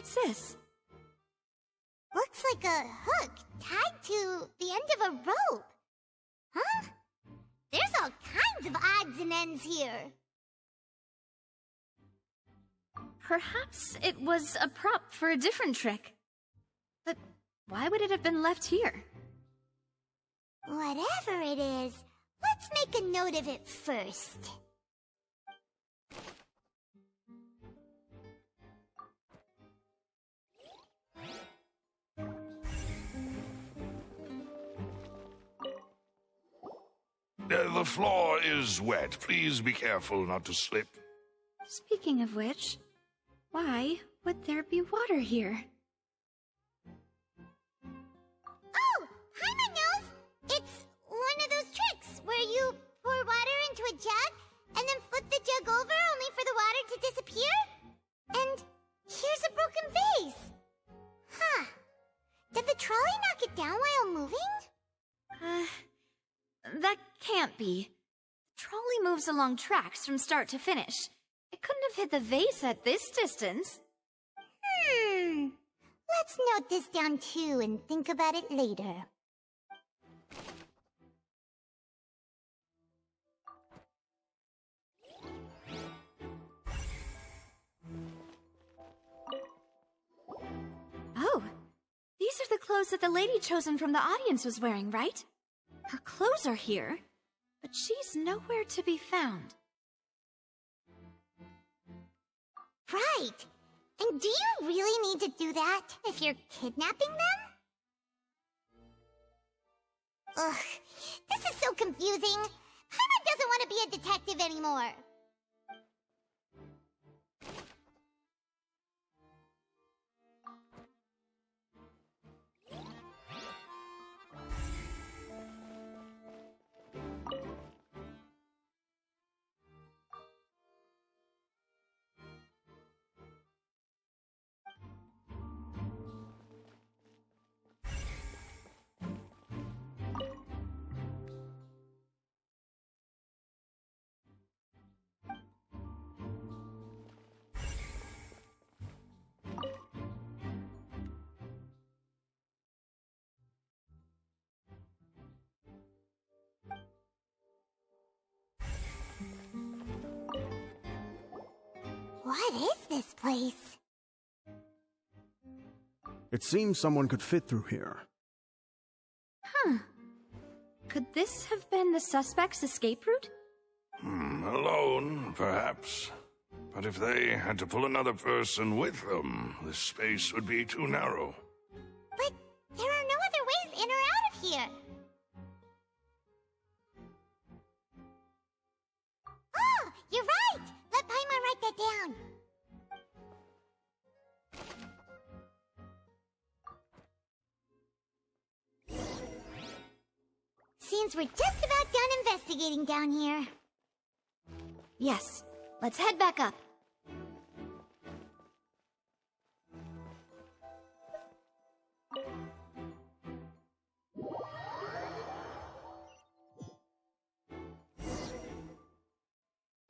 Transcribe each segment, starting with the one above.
What's this? Looks like a hook tied to the end of a rope. Huh? There's all kinds of odds and ends here. Perhaps it was a prop for a different trick. But why would it have been left here? Whatever it is, let's make a note of it first. The floor is wet. Please be careful not to slip. Speaking of which, why would there be water here? Oh, Paimon knows! It's one of those tricks where you pour water into a jug and then flip the jug over only for the water to disappear? And here's a broken vase. Huh. Did the trolley knock it down while moving? That can't be. The trolley moves along tracks from start to finish. It couldn't have hit the vase at this distance. Let's note this down too and think about it later. Oh, these are the clothes that the lady chosen from the audience was wearing, right? Her clothes are here, but she's nowhere to be found. Right. And do you really need to do that if you're kidnapping them? Ugh, this is so confusing. Paimon doesn't want to be a detective anymore. What is this place? It seems someone could fit through here. Huh. Could this have been the suspect's escape route? Alone, perhaps. But if they had to pull another person with them, the space would be too narrow. But there are no other ways in or out of here. Oh, you're right! Let Paimon write that down. Seems we're just about done investigating down here. Yes. Let's head back up.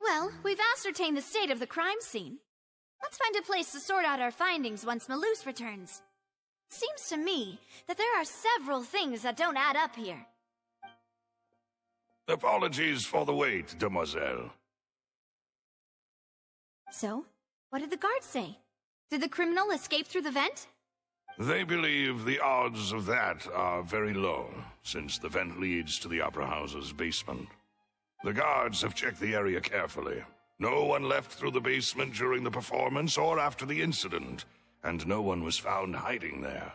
Well, we've ascertained the state of the crime scene. Let's find a place to sort out our findings once Malus returns. Seems to me that there are several things that don't add up here. Apologies for the wait, demoiselle. So, what did the guards say? Did the criminal escape through the vent? They believe the odds of that are very low, since the vent leads to the Opera House's basement. The guards have checked the area carefully. No one left through the basement during the performance or after the incident, and no one was found hiding there.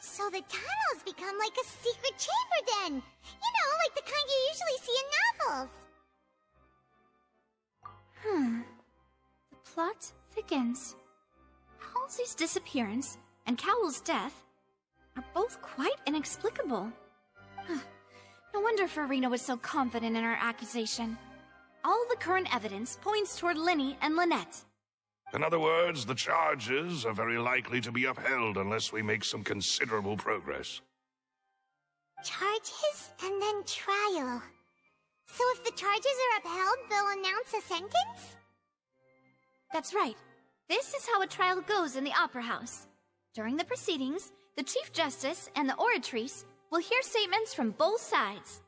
So the tunnels become like a secret chamber then! You know, like the kind you usually see in novels! The plot thickens. Halsey's disappearance and Cowell's death are both quite inexplicable. No wonder Farina was so confident in her accusation. All the current evidence points toward Lyny and Lynette. In other words, the charges are very likely to be upheld unless we make some considerable progress. Charges and then trial. So if the charges are upheld, they'll announce a sentence? That's right. This is how a trial goes in the Opera House. During the proceedings, the Chief Justice and the Oratrice will hear statements from both sides.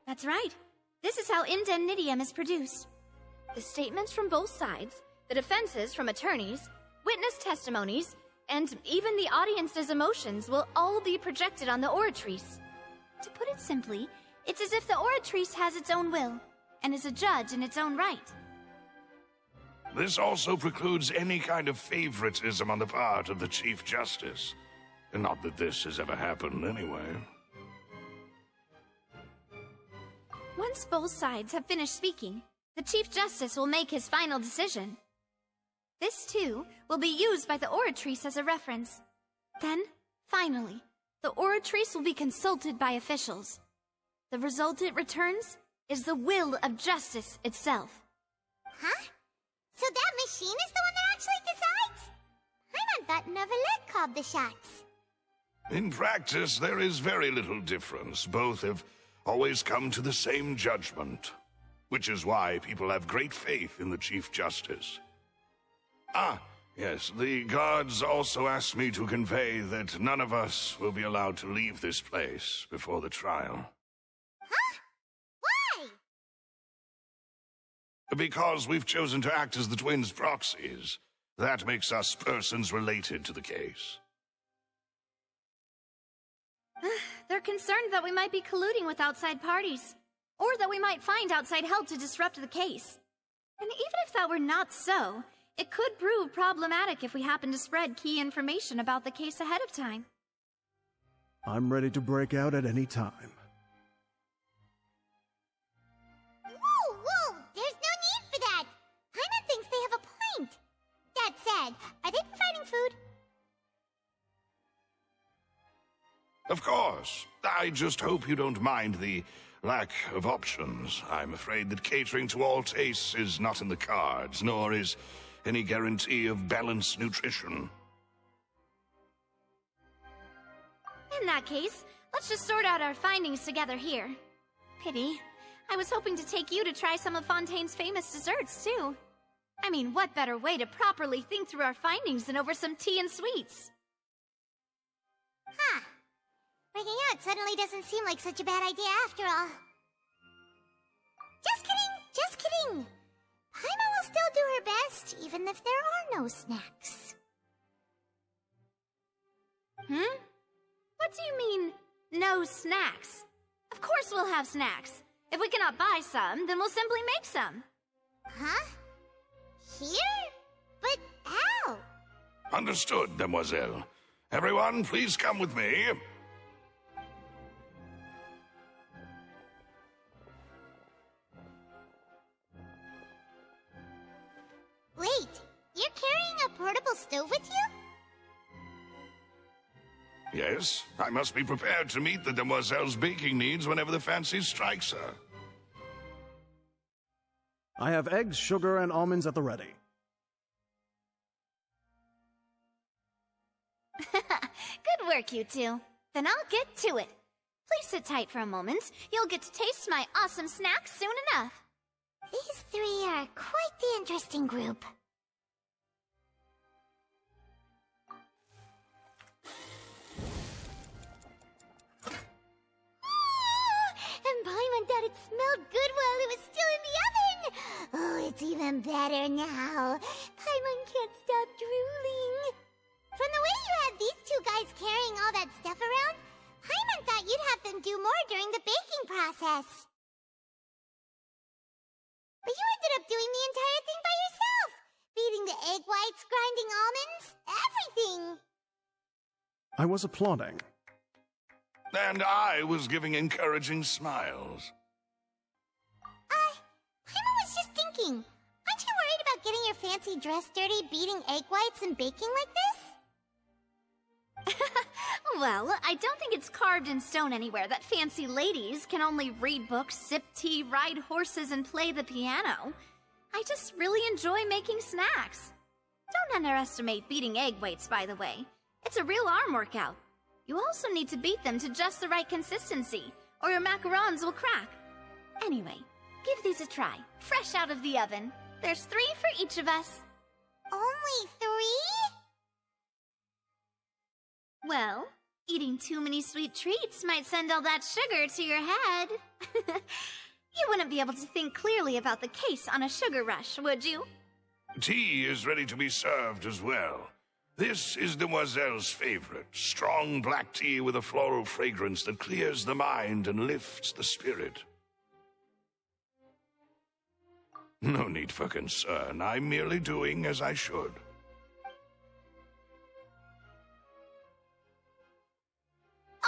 That's right. This is how indemnitium is produced. The statements from both sides, the defenses from attorneys, witness testimonies, and even the audience's emotions will all be projected on the Oratrice. To put it simply, it's as if the Oratrice has its own will, and is a judge in its own right. This also precludes any kind of favoritism on the part of the Chief Justice. And not that this has ever happened anyway. Once both sides have finished speaking, the Chief Justice will make his final decision. This, too, will be used by the Oratrice as a reference. Then, finally, the Oratrice will be consulted by officials. The result it returns is the will of justice itself. Huh? So that machine is the one that actually decides? Paimon thought Noirceur called the shots. In practice, there is very little difference. Both have always come to the same judgment, which is why people have great faith in the Chief Justice. Ah, yes, the guards also asked me to convey that none of us will be allowed to leave this place before the trial. Huh? Why? Because we've chosen to act as the twins' proxies. That makes us persons related to the case. They're concerned that we might be colluding with outside parties, or that we might find outside help to disrupt the case. And even if that were not so, it could prove problematic if we happen to spread key information about the case ahead of time. I'm ready to break out at any time. Whoa! There's no need for that! Paimon thinks they have a point. That said, are they providing food? Of course. I just hope you don't mind the lack of options. I'm afraid that catering to all tastes is not in the cards, nor is any guarantee of balanced nutrition. In that case, let's just sort out our findings together here. Pity. I was hoping to take you to try some of Fontaine's famous desserts, too. I mean, what better way to properly think through our findings than over some tea and sweets? Huh. Breaking out suddenly doesn't seem like such a bad idea after all. Just kidding! Paimon will still do her best, even if there are no snacks. What do you mean, no snacks? Of course we'll have snacks. If we cannot buy some, then we'll simply make some. Huh? Here? But how? Understood, Demoiselle. Everyone, please come with me. Wait, you're carrying a portable stove with you? Yes, I must be prepared to meet the Demoiselle's baking needs whenever the fancy strikes her. I have eggs, sugar, and almonds at the ready. Good work, you two. Then I'll get to it. Please sit tight for a moment. You'll get to taste my awesome snacks soon enough. These three are quite the interesting group. And Paimon thought it smelled good while it was still in the oven! Oh, it's even better now. Paimon can't stop drooling. From the way you had these two guys carrying all that stuff around, Paimon thought you'd have them do more during the baking process. But you ended up doing the entire thing by yourself! Beating the egg whites, grinding almonds, everything! I was applauding. And I was giving encouraging smiles. Paimon was just thinking, aren't you worried about getting your fancy dress dirty beating egg whites and baking like this? Well, I don't think it's carved in stone anywhere that fancy ladies can only read books, sip tea, ride horses, and play the piano. I just really enjoy making snacks. Don't underestimate beating egg whites, by the way. It's a real arm workout. You also need to beat them to just the right consistency, or your macarons will crack. Anyway, give these a try, fresh out of the oven. There's 3 for each of us. Only 3? Well, eating too many sweet treats might send all that sugar to your head. You wouldn't be able to think clearly about the case on a sugar rush, would you? Tea is ready to be served as well. This is Demoiselle's favorite, strong black tea with a floral fragrance that clears the mind and lifts the spirit. No need for concern. I'm merely doing as I should.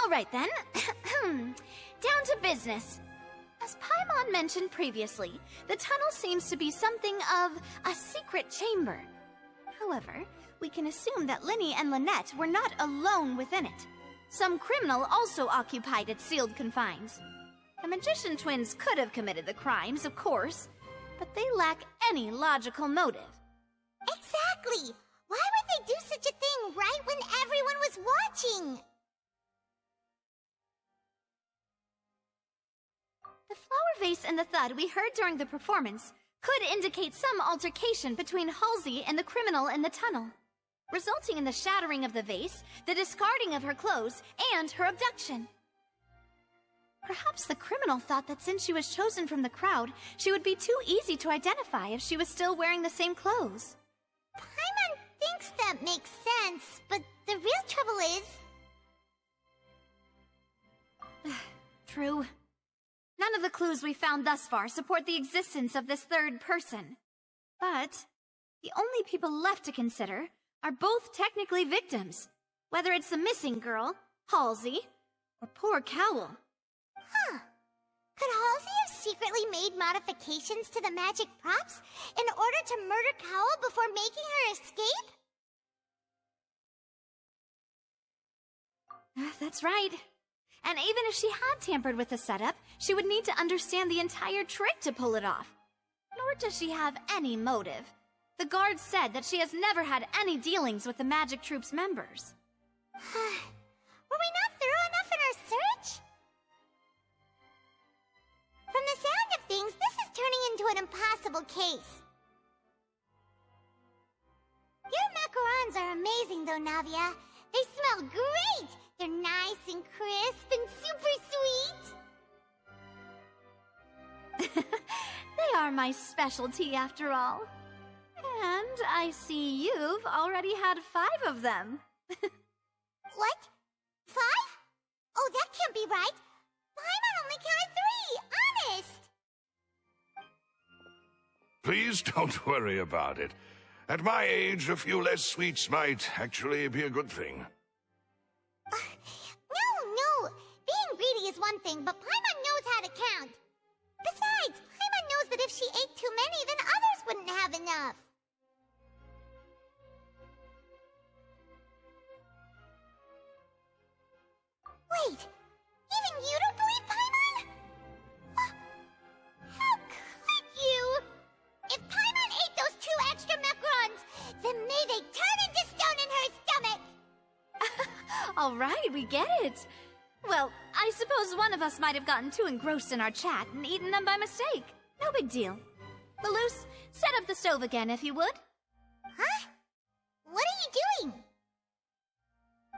All right, then. Down to business. As Paimon mentioned previously, the tunnel seems to be something of a secret chamber. However, we can assume that Lyny and Lynette were not alone within it. Some criminal also occupied its sealed confines. The magician twins could have committed the crimes, of course, but they lack any logical motive. Exactly! Why would they do such a thing right when everyone was watching? The flower vase and the thud we heard during the performance could indicate some altercation between Halsey and the criminal in the tunnel, resulting in the shattering of the vase, the discarding of her clothes, and her abduction. Perhaps the criminal thought that since she was chosen from the crowd, she would be too easy to identify if she was still wearing the same clothes. Paimon thinks that makes sense, but the real trouble is... True. None of the clues we found thus far support the existence of this third person. But the only people left to consider are both technically victims, whether it's the missing girl, Halsey, or poor Cowl. Huh. Could Halsey have secretly made modifications to the magic props in order to murder Cowl before making her escape? That's right. And even if she had tampered with the setup, she would need to understand the entire trick to pull it off. Nor does she have any motive. The guards said that she has never had any dealings with the Magic Troop's members. Were we not thorough enough in our search? From the sound of things, this is turning into an impossible case. Your macarons are amazing, though, Navia. They smell great! They're nice and crisp and super sweet. They are my specialty, after all. And I see you've already had 5 of them. What? 5? Oh, that can't be right. Paimon only counted 3, honest. Please don't worry about it. At my age, a few less sweets might actually be a good thing. No. Being greedy is one thing, but Paimon knows how to count. Besides, Paimon knows that if she ate too many, then others wouldn't have enough. Wait, even you don't believe Paimon? How could you? If Paimon ate those 2 extra macarons, then may they turn into stone in her stomach! All right, we get it. Well, I suppose one of us might have gotten too engrossed in our chat and eaten them by mistake. No big deal. Maloose, set up the stove again, if you would. Huh? What are you doing?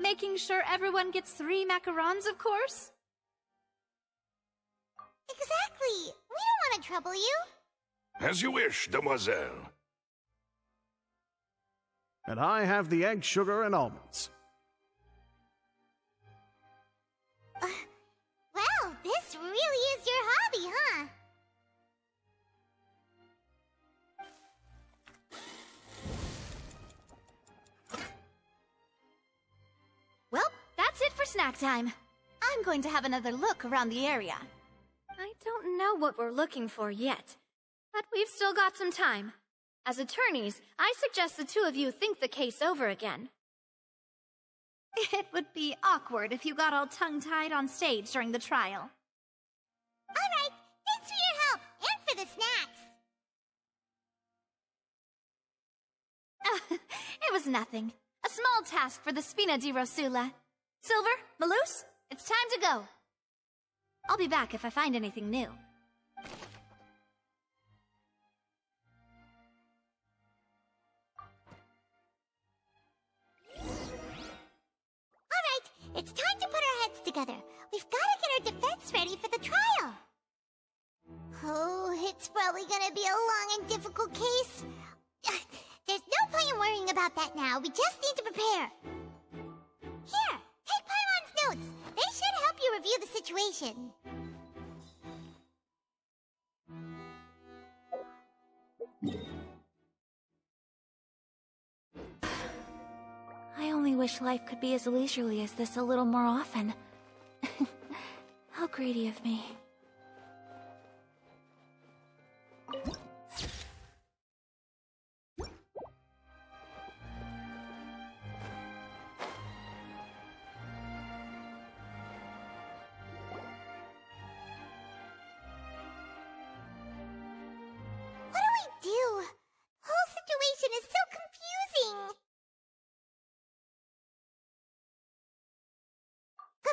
Making sure everyone gets 3 macarons, of course. Exactly. We don't want to trouble you. As you wish, demoiselle. And I have the egg, sugar, and almonds. Well, this really is your hobby, huh? Well, that's it for snack time. I'm going to have another look around the area. I don't know what we're looking for yet, but we've still got some time. As attorneys, I suggest the 2 of you think the case over again. It would be awkward if you got all tongue-tied on stage during the trial. All right, thanks for your help and for the snacks. It was nothing. A small task for the Spina di Rosula. Silver, Maloose, it's time to go. I'll be back if I find anything new. together. We've got to get our defense ready for the trial. Oh, it's probably gonna be a long and difficult case. There's no point in worrying about that now. We just need to prepare. Here, take Paimon's notes. They should help you review the situation. I only wish life could be as leisurely as this a little more often. How greedy of me.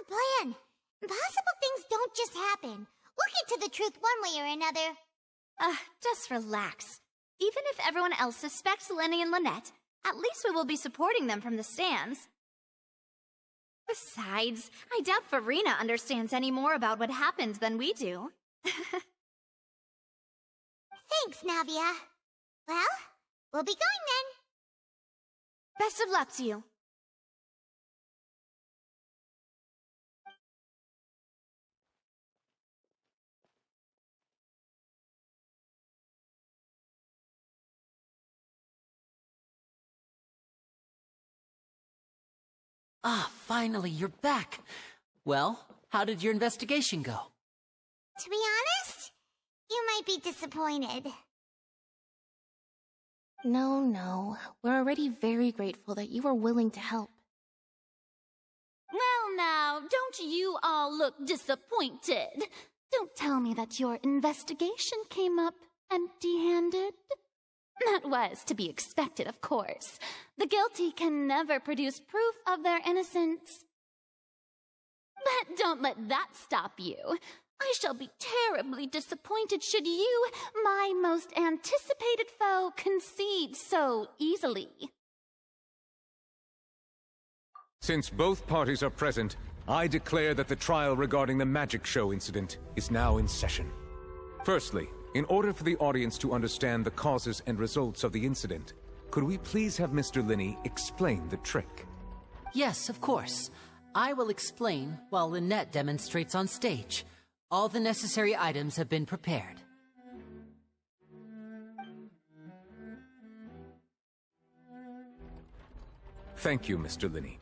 Plan. Impossible things don't just happen. We'll get to the truth one way or another. Just relax. Even if everyone else suspects Lyny and Lynette, at least we will be supporting them from the stands. Besides, I doubt Farina understands any more about what happened than we do. Thanks, Navia. Well, we'll be going then. Best of luck to you. Ah, finally, you're back. Well, how did your investigation go? To be honest, you might be disappointed. No. We're already very grateful that you were willing to help. Well now, don't you all look disappointed? Don't tell me that your investigation came up empty-handed. That was to be expected, of course. The guilty can never produce proof of their innocence. But don't let that stop you. I shall be terribly disappointed should you, my most anticipated foe, concede so easily. Since both parties are present, I declare that the trial regarding the magic show incident is now in session. Firstly, in order for the audience to understand the causes and results of the incident, could we please have Mr. Lyny explain the trick? Yes, of course. I will explain while Lynette demonstrates on stage. All the necessary items have been prepared. Thank you, Mr. Lyny.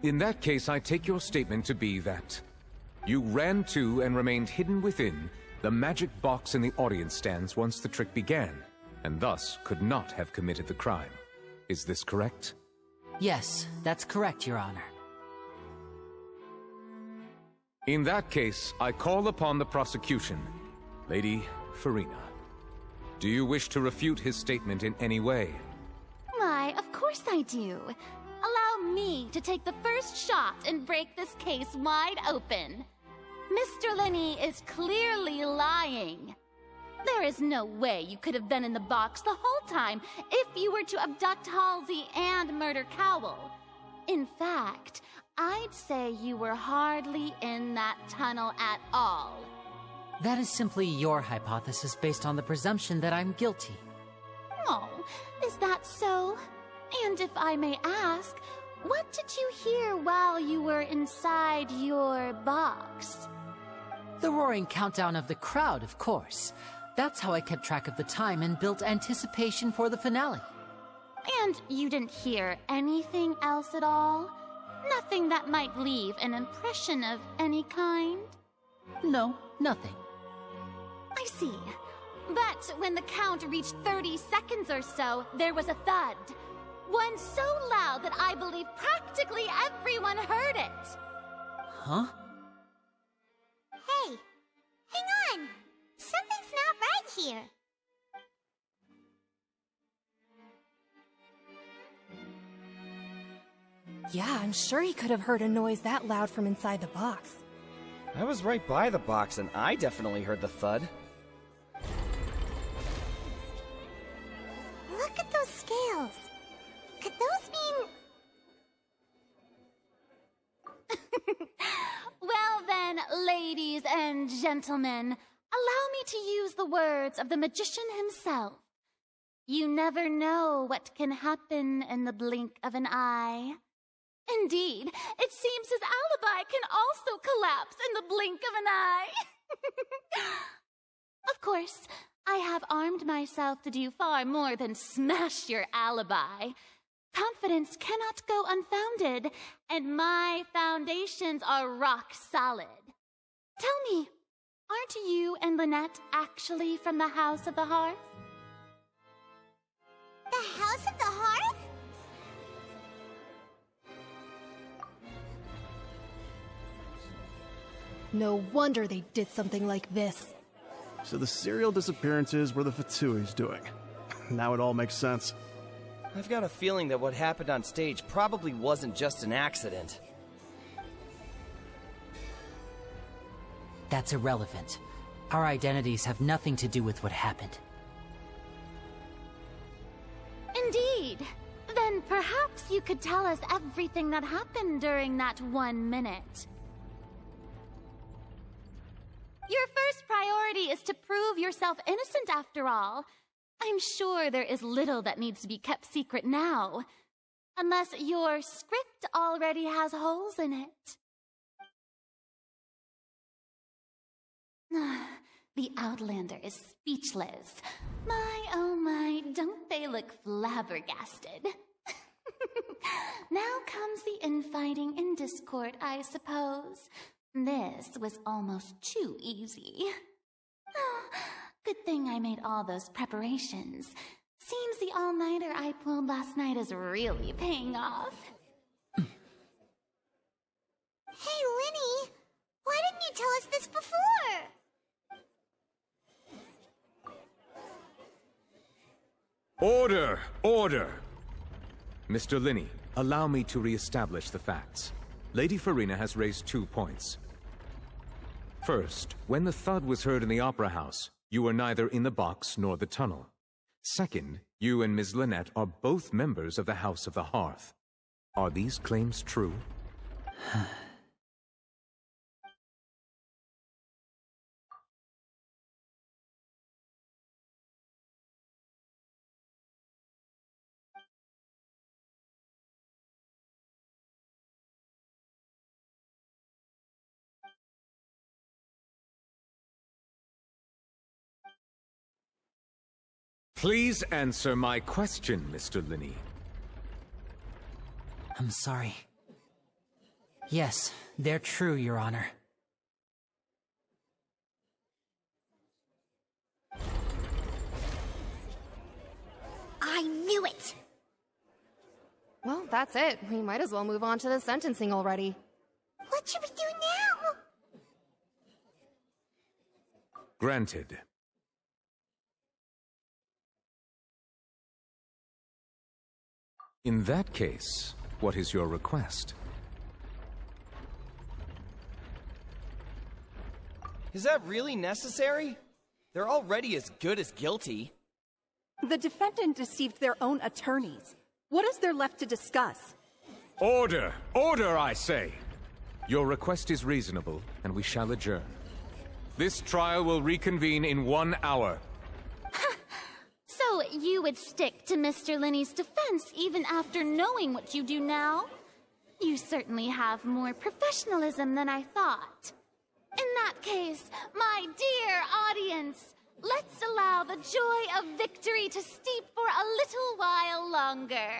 In that case, I take your statement to be that you ran to and remained hidden within the magic box in the audience stands once the trick began, and thus could not have committed the crime. Is this correct? Yes, that's correct, Your Honor. In that case, I call upon the prosecution. Lady Farina, do you wish to refute his statement in any way? Why, of course I do. Allow me to take the first shot and break this case wide open. Mr. Lyny is clearly lying. There is no way you could have been in the box the whole time if you were to abduct Halsey and murder Cowell. In fact, I'd say you were hardly in that tunnel at all. That is simply your hypothesis based on the presumption that I'm guilty. Oh, is that so? And if I may ask, what did you hear while you were inside your box? The roaring countdown of the crowd, of course. That's how I kept track of the time and built anticipation for the finale. And you didn't hear anything else at all? Nothing that might leave an impression of any kind? No, nothing. I see. But when the count reached 30 seconds or so, there was a thud. One so loud that I believe practically everyone heard it. Huh? Hey, hang on. Something's not right here. Yeah, I'm sure he could have heard a noise that loud from inside the box. I was right by the box and I definitely heard the thud. Look at those scales. Could those mean... Well, then, ladies and gentlemen, allow me to use the words of the magician himself. You never know what can happen in the blink of an eye. Indeed, it seems his alibi can also collapse in the blink of an eye. Of course, I have armed myself to do far more than smash your alibi. Confidence cannot go unfounded, and my foundations are rock solid. Tell me, aren't you and Lynette actually from the House of the Hearth? The House of the Hearth? No wonder they did something like this. So the serial disappearances were the Fatui's doing. Now it all makes sense. I've got a feeling that what happened on stage probably wasn't just an accident. That's irrelevant. Our identities have nothing to do with what happened. Indeed. Then perhaps you could tell us everything that happened during that 1 minute. Your first priority is to prove yourself innocent, after all. I'm sure there is little that needs to be kept secret now. Unless your script already has holes in it. The Outlander is speechless. My, oh my, don't they look flabbergasted? Now comes the infighting and discord, I suppose. This was almost too easy. Good thing I made all those preparations. Seems the all-nighter I pulled last night is really paying off. Hey, Lynny, why didn't you tell us this before? Order! Order! Mr. Lyny, allow me to re-establish the facts. Lady Farina has raised 2 points. First, when the thud was heard in the Opera House, you were neither in the box nor the tunnel. Second, you and Ms. Lynette are both members of the House of the Hearth. Are these claims true? Please answer my question, Mr. Lyny. I'm sorry. Yes, they're true, Your Honor. I knew it! Well, that's it. We might as well move on to the sentencing already. What should we do now? Granted. In that case, what is your request? Is that really necessary? They're already as good as guilty. The defendant deceived their own attorneys. What is there left to discuss? Order! Order, I say! Your request is reasonable, and we shall adjourn. This trial will reconvene in 1 hour. So you would stick to Mr. Lyny's defense even after knowing what you do now? You certainly have more professionalism than I thought. In that case, my dear audience, let's allow the joy of victory to steep for a little while longer.